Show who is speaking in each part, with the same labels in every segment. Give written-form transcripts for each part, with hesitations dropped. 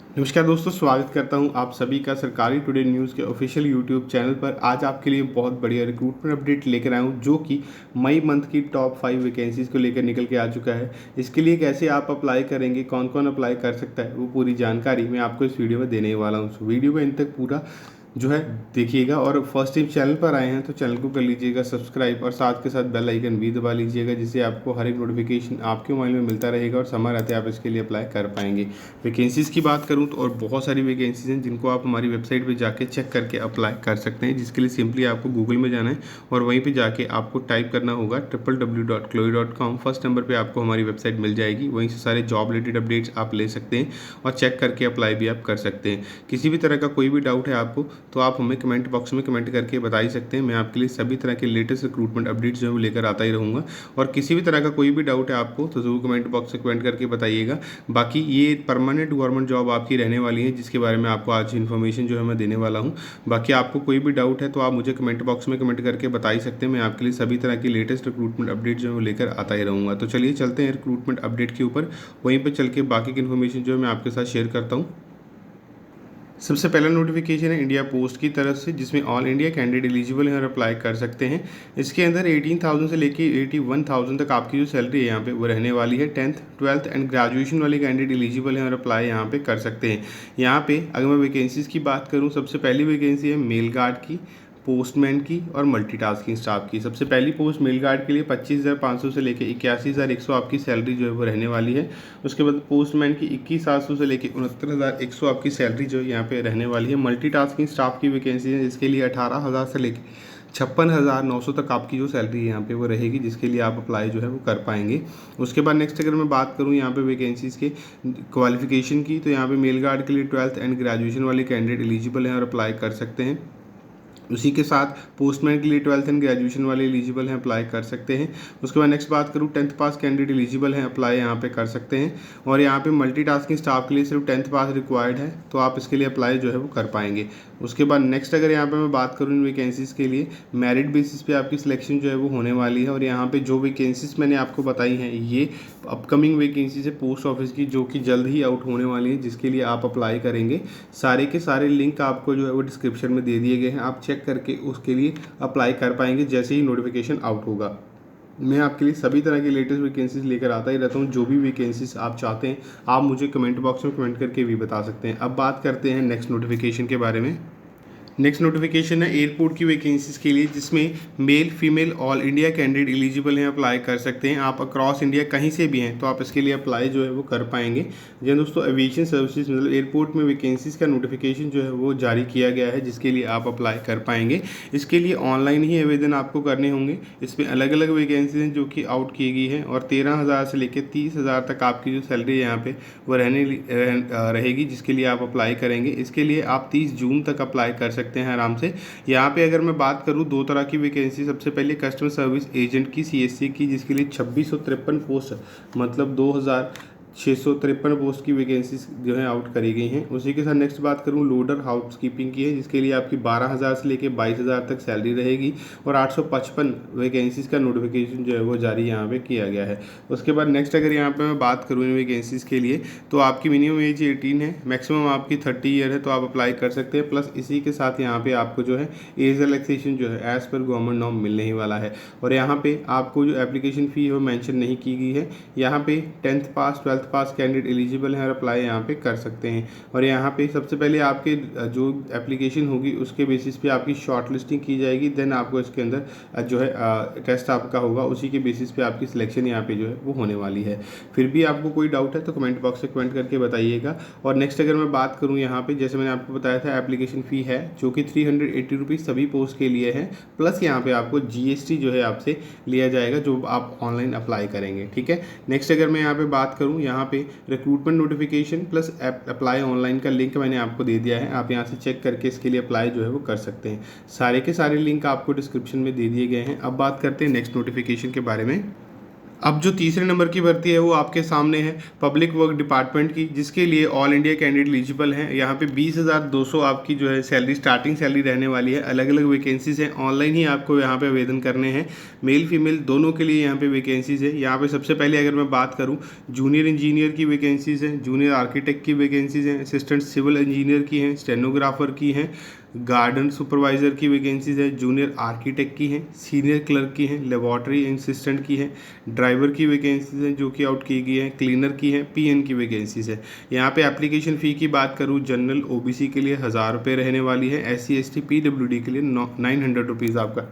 Speaker 1: नमस्कार दोस्तों, स्वागत करता हूं आप सभी का सरकारी टुडे न्यूज़ के ऑफिशियल यूट्यूब चैनल पर। आज आपके लिए बहुत बढ़िया रिक्रूटमेंट अपडेट लेकर आया हूं, जो कि मई मंथ की टॉप 5 वैकेंसीज़ को लेकर निकल के आ चुका है। इसके लिए कैसे आप अप्लाई करेंगे, कौन कौन अप्लाई कर सकता है, वो पूरी जानकारी मैं आपको इस वीडियो में देने वाला हूँ। वीडियो को इन तक पूरा जो है देखिएगा, और फर्स्ट टाइम चैनल पर आए हैं तो चैनल को कर लीजिएगा सब्सक्राइब और साथ के साथ बेल आइकन भी दबा लीजिएगा, जिससे आपको हर एक नोटिफिकेशन आपके मोबाइल में मिलता रहेगा और समय रहते आप इसके लिए अप्लाई कर पाएंगे। वैकेंसीज़ की बात करूं तो और बहुत सारी वैकेंसीज हैं जिनको आप हमारी वेबसाइट पर जाके चेक करके अप्लाई कर सकते हैं, जिसके लिए सिंपली आपको गूगल में जाना है और वहीं पर जाके आपको टाइप करना होगा www.chloe.com। फर्स्ट नंबर पर आपको हमारी वेबसाइट मिल जाएगी, वहीं से सारे जॉब रिलेटेड अपडेट्स आप ले सकते हैं और चेक करके अप्लाई भी आप कर सकते हैं। किसी भी तरह का कोई भी डाउट है आपको तो आप हमें कमेंट बॉक्स में कमेंट करके बता ही सकते हैं। मैं आपके लिए सभी तरह के लेटेस्ट रिक्रूटमेंट अपडेट्स जो है वो लेकर आता ही रहूँगा, और किसी भी तरह का कोई भी डाउट है आपको तो ज़रूर कमेंट बॉक्स में कमेंट करके बताइएगा। बाकी ये परमानेंट गवर्नमेंट जॉब आपकी रहने वाली है, जिसके बारे में आपको आज इन्फॉर्मेशन जो है मैं देने वाला हूँ। बाकी आपको कोई भी डाउट है तो आप मुझे कमेंट बॉक्स में कमेंट करके बता ही सकते हैं। मैं आपके लिए सभी तरह की लेटेस्ट रिक्रूटमेंट अपडेट जो है वो लेकर आता ही रहूँगा। तो चलिए चलते हैं रिक्रूटमेंट अपडेट के ऊपर, वहीं पर चल के बाकी की इन्फॉर्मेशन जो है मैं आपके साथ शेयर करता हूँ। सबसे पहला नोटिफिकेशन है इंडिया पोस्ट की तरफ से, जिसमें ऑल इंडिया कैंडिडेट एलिजिबल हैं और अप्लाई कर सकते हैं। इसके अंदर 18,000 से लेके 81,000 तक आपकी जो सैलरी है यहाँ पे वो रहने वाली है। 10th 12th एंड ग्रेजुएशन वाले कैंडिडेट एलिजिबल हैं और अप्लाई यहाँ पे कर सकते हैं। यहाँ पे अगर मैं वैकेंसीज़ की बात करूँ, सबसे पहली वैकेंसी है मेल गार्ड की, पोस्टमैन की और मल्टीटास्किंग स्टाफ की। सबसे पहली पोस्ट मेल गार्ड के लिए 25,500 से लेकर 81,100 आपकी सैलरी जो है वो रहने वाली है। उसके बाद पोस्टमैन की 21,700 से लेकर 69,100 आपकी सैलरी जो है यहाँ पे रहने वाली है। मल्टीटास्किंग स्टाफ की वैकेंसी है, जिसके लिए 18,000 से लेकर 56,900 तक आपकी जो सैलरी है यहाँ पे वो रहेगी, जिसके लिए आप अप्लाई जो है वो कर पाएंगे। उसके बाद नेक्स्ट अगर मैं बात करूँ यहाँ पे वैकेंसीज़ के क्वालिफिकेशन की, तो यहाँ पे मेल गार्ड के लिए 12th एंड ग्रेजुएशन वाले कैंडिडेट एलिजिबल हैं और अप्लाई कर सकते हैं। उसी के साथ पोस्टमैन के लिए 12th एंड ग्रेजुएशन वाले एलिजिबल हैं, अप्लाई कर सकते हैं। उसके बाद नेक्स्ट बात करूँ 10th पास कैंडिडेट एलिजिबल हैं, अप्लाई यहाँ पे कर सकते हैं। और यहाँ पे मल्टीटास्किंग स्टाफ के लिए सिर्फ 10th पास रिक्वायर्ड है, तो आप इसके लिए अप्लाई जो है वो कर पाएंगे। उसके बाद नेक्स्ट अगर यहाँ पे मैं बात करूँ इन वैकेंसीज़ के लिए, मेरिट बेसिस पे आपकी सिलेक्शन जो है वो होने वाली है। और यहाँ पे जो वैकेंसीज मैंने आपको बताई हैं ये अपकमिंग वैकेंसीज है पोस्ट ऑफिस की, जो कि जल्द ही आउट होने वाली है, जिसके लिए आप अप्लाई करेंगे। सारे के सारे लिंक आपको जो है वो डिस्क्रिप्शन में दे दिए गए हैं, आप चेक करके उसके लिए अप्लाई कर पाएंगे जैसे ही नोटिफिकेशन आउट होगा। मैं आपके लिए सभी तरह की लेटेस्ट वैकेंसीज लेकर आता ही रहता हूँ। जो भी वैकेंसीज आप चाहते हैं आप मुझे कमेंट बॉक्स में कमेंट करके भी बता सकते हैं। अब बात करते हैं नेक्स्ट नोटिफिकेशन के बारे में। नेक्स्ट नोटिफिकेशन है एयरपोर्ट की वैकेंसीज के लिए, जिसमें male female all India candidate eligible हैं, अप्लाई कर सकते हैं। आप अक्रॉस इंडिया कहीं से भी हैं तो आप इसके लिए अप्लाई जो है वो कर पाएंगे। जी दोस्तों, एविएशन सर्विसेज मतलब एयरपोर्ट में वैकेंसीज का नोटिफिकेशन जो है वो जारी किया गया है, जिसके लिए आप अप्लाई कर पाएंगे। इसके लिए ऑनलाइन ही आवेदन आपको करने होंगे। इसमें अलग अलग वैकेंसीज हैं जो कि आउट की गई है, और 13,000 से लेकर 30,000 तक आपकी जो सैलरी है यहाँ पे वो रहेगी, जिसके लिए आप अप्लाई करेंगे। इसके लिए आप 30 जून तक अप्लाई कर सकते हैं आराम से। यहाँ पे अगर मैं बात करूँ दो तरह की वैकेंसी, सबसे पहले कस्टमर सर्विस एजेंट की सीएससी की, जिसके लिए 2653 पोस्ट मतलब 2,653 पोस्ट की वैकेंसी जो है आउट करी गई हैं। उसी के साथ नेक्स्ट बात करूँ लोडर हाउसकीपिंग की है, जिसके लिए आपकी 12,000 से लेकर 22,000 तक सैलरी रहेगी, और 855 वैकेंसीज का नोटिफिकेशन जो है वो जारी यहाँ पे किया गया है। उसके बाद नेक्स्ट अगर यहाँ पे मैं बात करूँ इन वैकेंसीज के लिए, तो आपकी मिनिमम एज 18 है, मैक्सिमम आपकी 30 ईयर है, तो आप अप्लाई कर सकते हैं। प्लस इसी के साथ यहाँ पे आपको जो है एज रिलैक्सेशन जो है एज पर गवर्नमेंट नॉर्म मिलने ही वाला है। और यहाँ पे आपको जो एप्लीकेशन फ़ी है वो मेंशन नहीं की गई है। यहाँ पे 10th पास 12th पास कैंडिडेट एलिजिबल हैं और अप्लाई यहाँ पे कर सकते हैं। और यहाँ पे सबसे पहले आपके जो एप्लीकेशन होगी उसके बेसिस पे आपकी शॉर्ट लिस्टिंग की जाएगी, देन आपको इसके अंदर जो है टेस्ट आपका होगा, उसी के बेसिस पे आपकी सिलेक्शन यहाँ पे जो है वो होने वाली है। फिर भी आपको कोई डाउट है तो कमेंट बॉक्स में कमेंट करके बताइएगा। और नेक्स्ट अगर मैं बात करूँ यहाँ पे, जैसे मैंने आपको बताया था एप्लीकेशन फ़ी है जो कि 380 रुपीज़ सभी पोस्ट के लिए है, प्लस यहाँ पे आपको GST जो है आपसे लिया जाएगा जो आप ऑनलाइन अप्लाई करेंगे। ठीक है, नेक्स्ट अगर मैं यहाँ पे बात करूँ, यहाँ पे recruitment notification plus apply online का लिंक मैंने आपको दे दिया है, आप यहाँ से चेक करके इसके लिए अप्लाई जो है वो कर सकते हैं। सारे के सारे लिंक आपको डिस्क्रिप्शन में दे दिए गए हैं। अब बात करते हैं नेक्स्ट नोटिफिकेशन के बारे में। अब जो तीसरे नंबर की भर्ती है वो आपके सामने है पब्लिक वर्क डिपार्टमेंट की, जिसके लिए ऑल इंडिया कैंडिडेट एलिजिबल हैं। यहाँ पे 20,200 आपकी जो है सैलरी, स्टार्टिंग सैलरी रहने वाली है। अलग अलग वैकेंसीज हैं, ऑनलाइन ही आपको यहाँ पे आवेदन करने हैं। मेल फीमेल दोनों के लिए यहाँ पे वैकेंसीज है। यहाँ पे सबसे पहले अगर मैं बात करूँ, जूनियर इंजीनियर की वैकेंसीज हैं, जूनियर आर्किटेक्ट की वैकेंसीज हैं, असिस्टेंट सिविल इंजीनियर की हैं, स्टेनोग्राफर की हैं, गार्डन सुपरवाइज़र की वैकेंसीज है, जूनियर आर्किटेक्ट की हैं, सीनियर क्लर्क की हैं, लेबॉर्ट्री असिस्टेंट की है, ड्राइवर की वैकेंसीज हैं जो कि आउट की गई है, क्लीनर की है, पीएन की वैकेंसीज है। यहाँ पे एप्लीकेशन फ़ी की बात करूँ, जनरल ओबीसी के लिए 1000 रुपये रहने वाली है, SC ST PWD के लिए 900 रुपीज़ आपका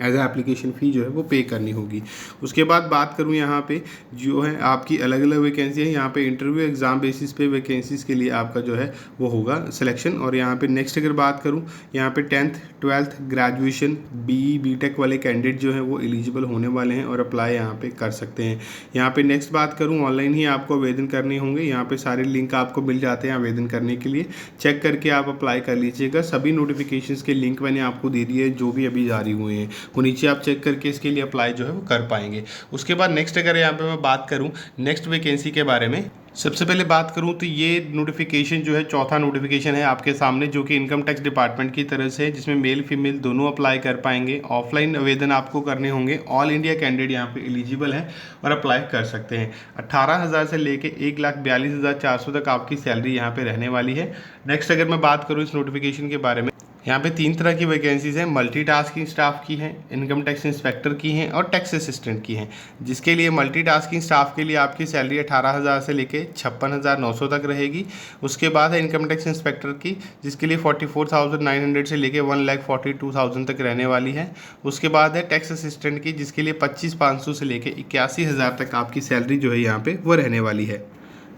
Speaker 1: एज ए एप्लीकेशन फ़ी जो है वो पे करनी होगी। उसके बाद बात करूँ यहाँ पे जो है आपकी अलग अलग वैकेंसी है। यहाँ पे इंटरव्यू एग्ज़ाम बेसिस पे वैकेंसीज़ के लिए आपका जो है वो होगा सिलेक्शन। और यहाँ पे नेक्स्ट अगर बात करूँ, यहाँ पे 10th 12th graduation BE BTech वाले कैंडिडेट जो है वो एलिजिबल होने वाले हैं और अप्लाई यहाँ पे कर सकते हैं। यहाँ पे नेक्स्ट बात करूँ, ऑनलाइन ही आपको आवेदन करने होंगे। यहाँ पे सारे लिंक आपको मिल जाते हैं आवेदन करने के लिए, चेक करके आप अप्लाई कर लीजिएगा। सभी नोटिफिकेशंस के लिंक मैंने आपको दे दिए जो भी अभी जारी हुए हैं, वो नीचे आप चेक करके इसके लिए अप्लाई जो है वो कर पाएंगे। उसके बाद नेक्स्ट अगर यहाँ पे मैं बात करूँ नेक्स्ट वैकेंसी के बारे में, सबसे पहले बात करूं तो ये नोटिफिकेशन जो है चौथा नोटिफिकेशन है आपके सामने, जो कि इनकम टैक्स डिपार्टमेंट की तरफ से है, जिसमें मेल फीमेल दोनों अप्लाई कर पाएंगे। ऑफलाइन आवेदन आपको करने होंगे। ऑल इंडिया कैंडिडेट यहाँ पे एलिजिबल हैं और अप्लाई कर सकते हैं। 18,000 से लेके 1,42,400 तक आपकी सैलरी यहाँ पे रहने वाली है। नेक्स्ट अगर मैं बात करूँ इस नोटिफिकेशन के बारे में, यहाँ पे 3 तरह की वैकेंसीज हैं। मल्टीटास्किंग स्टाफ की हैं, इनकम टैक्स इंस्पेक्टर की हैं और टैक्स असिस्टेंट की हैं। जिसके लिए मल्टीटास्किंग स्टाफ के लिए आपकी सैलरी 18,000 से लेके 56,900 तक रहेगी। उसके बाद है इनकम टैक्स इंस्पेक्टर की, जिसके लिए 44,900 से लेके 1,42,000 तक रहने वाली है। उसके बाद है टैक्स असिस्टेंट की, जिसके लिए 25,500 से लेके 81,000 तक आपकी सैलरी जो है यहाँ पे वो रहने वाली है।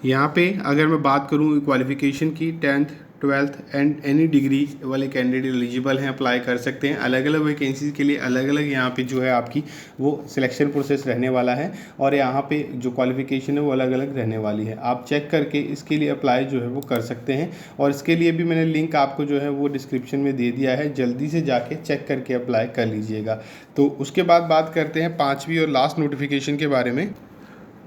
Speaker 1: यहाँ पे अगर मैं बात करूँ क्वालिफिकेशन की, 10th 12th and any degree वाले कैंडिडेट एलिजिबल हैं, अप्लाई कर सकते हैं। अलग अलग वैकेंसीज के लिए अलग अलग यहाँ पे जो है आपकी वो सिलेक्शन प्रोसेस रहने वाला है और यहाँ पे जो क्वालिफिकेशन है वो अलग अलग रहने वाली है। आप चेक करके इसके लिए अप्लाई जो है वो कर सकते हैं और इसके लिए भी मैंने लिंक आपको जो है वो डिस्क्रिप्शन में दे दिया है, जल्दी से जाके चेक करके अप्लाई कर लीजिएगा। तो उसके बाद बात करते हैं 5वीं और लास्ट नोटिफिकेशन के बारे में।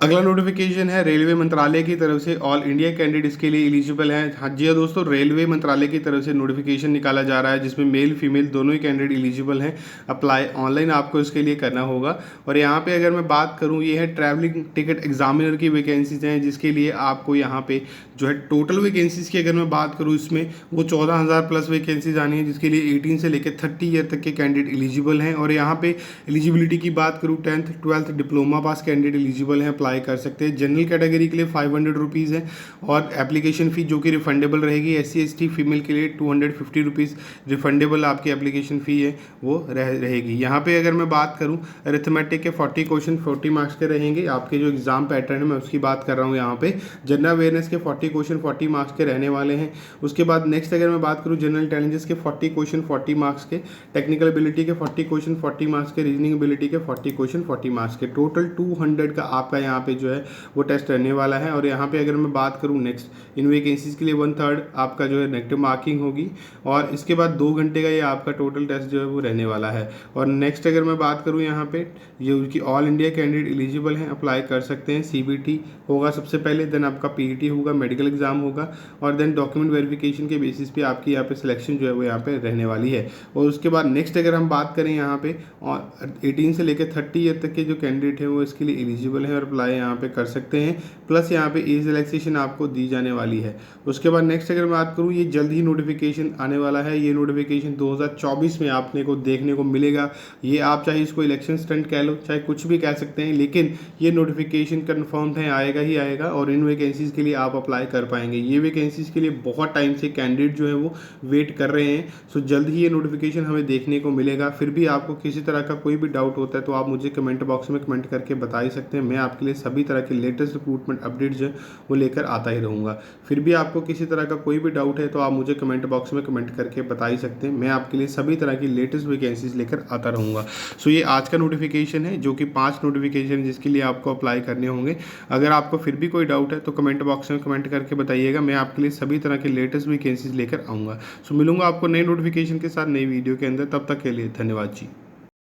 Speaker 1: अगला नोटिफिकेशन है रेलवे मंत्रालय की तरफ से, ऑल इंडिया कैंडिडेट्स के लिए एलिजिबल हैं। हाँ जी दोस्तों, रेलवे मंत्रालय की तरफ से नोटिफिकेशन निकाला जा रहा है, जिसमें मेल फीमेल दोनों ही कैंडिडेट एलिजिबल हैं। अप्लाई ऑनलाइन आपको इसके लिए करना होगा। और यहाँ पे अगर मैं बात करूँ, ये है ट्रैवलिंग टिकट एग्जामिनर की वैकेंसीज हैं, जिसके लिए आपको यहाँ पे जो है टोटल वैकेंसीज की अगर मैं बात करूँ इसमें वो 14,000 प्लस वैकेंसीज आनी है, जिसके लिए 18 से लेकर 30 ईयर तक के कैंडिडेट एलिजिबल हैं। और यहाँ पे एलिजिबिलिटी की बात करूँ, 10th 12th diploma pass candidate eligible हैं, अप्लाई कर सकते हैं। जनरल कैटेगरी के लिए 500 रुपीज़ है और एप्लीकेशन फ़ी जो कि रिफंडेबल रहेगी। SC ST फीमेल के लिए 250 रुपीज़ रिफंडेबल आपकी एप्लीकेशन फ़ी है वो रहेगी। यहाँ पे अगर मैं बात करूँ, अरिथमेटिक के 40 क्वेश्चन 40 मार्क्स के रहेंगे। आपके जो एग्ज़ाम पैटर्न है मैं उसकी बात कर रहा हूँ यहाँ पे। जनरल अवेयरनेस के 40 क्वेश्चन 40 मार्क्स के रहने वाले हैं। उसके बाद नेक्स्ट अगर मैं बात करूँ, जनरल इंटेलिजेंस के 40 क्वेश्चन 40 मार्क्स के, टेक्निकल एबिलिटी के 40 क्वेश्चन 40 मार्क्स के, रीजनिंग एबिलिटी के 40 क्वेश्चन 40 मार्क्स के, टोटल 200 का आपका यहाँ पे जो है वो टेस्ट रहने वाला है। और यहाँ पे अगर मैं बात करूँ नेक्स्ट इन वैकेंसीज के लिए 1/3 आपका जो है नेगेटिव मार्किंग होगी और इसके बाद 2 घंटे का ये आपका टोटल टेस्ट जो है वो रहने वाला है। और नेक्स्ट अगर मैं बात करूँ यहाँ पे, ये उनकी ऑल इंडिया कैंडिडेट एलिजिबल हैं, अप्लाई कर सकते हैं। CBT होगा सबसे पहले, देन आपका PET होगा, मेडिकल एग्जाम होगा और देन डॉक्यूमेंट वेरिफिकेशन के बेसिस पे आपकी यहाँ पे सिलेक्शन जो है वो यहाँ पे रहने वाली है। और उसके बाद नेक्स्ट अगर हम बात करें यहाँ पे, और 18 से लेकर 30 ईयर तक के जो कैंडिडेट हैं वो इसके लिए एलिजिबल हैं और अप्लाई यहाँ पे कर सकते हैं। प्लस यहाँ पे एज रिलैक्सेशन आपको दी जाने वाली है। उसके बाद नेक्स्ट अगर मैं बात करूँ, ये जल्द ही नोटिफिकेशन आने वाला है। ये नोटिफिकेशन 2024 में आपने को देखने को मिलेगा। ये आप चाहे इसको इलेक्शन स्टंट कह लो, चाहे कुछ भी कह सकते हैं, लेकिन ये नोटिफिकेशन कन्फर्म है, आएगा ही आएगा और इन वैकेंसीज़ के लिए आप अप्लाई कर पाएंगे। ये वैकेंसीज़ के लिए बहुत टाइम से कैंडिडेट जो है वो वेट कर रहे हैं। सो जल्द ही ये नोटिफिकेशन हमें देखने को मिलेगा। फिर भी आपको किसी तरह का कोई भी डाउट होता है तो आप मुझे कमेंट बॉक्स में कमेंट करके बता ही सकते हैं। मैं आपके लिए सभी तरह के लेटेस्ट रिक्रूटमेंट अपडेट जो वो लेकर आता ही रहूँगा। फिर भी आपको किसी तरह का कोई भी डाउट है तो आप मुझे कमेंट बॉक्स में कमेंट करके बता ही सकते हैं। मैं आपके लिए सभी तरह की लेटेस्ट वैकेंसीज लेकर आता रहूँगा। सो ये आज का नोटिफिकेशन है, जो कि 5 नोटिफिकेशन जिसके लिए आपको अप्लाई करने होंगे। अगर आपको फिर भी कोई डाउट है तो कमेंट बॉक्स में कमेंट करके बताइएगा। मैं आपके लिए सभी तरह के लेटेस्ट वैकेंसीज लेकर आऊँगा। सो मिलूंगा आपको नई नोटिफिकेशन के साथ नई वीडियो के अंदर। तब तक के लिए धन्यवाद जी।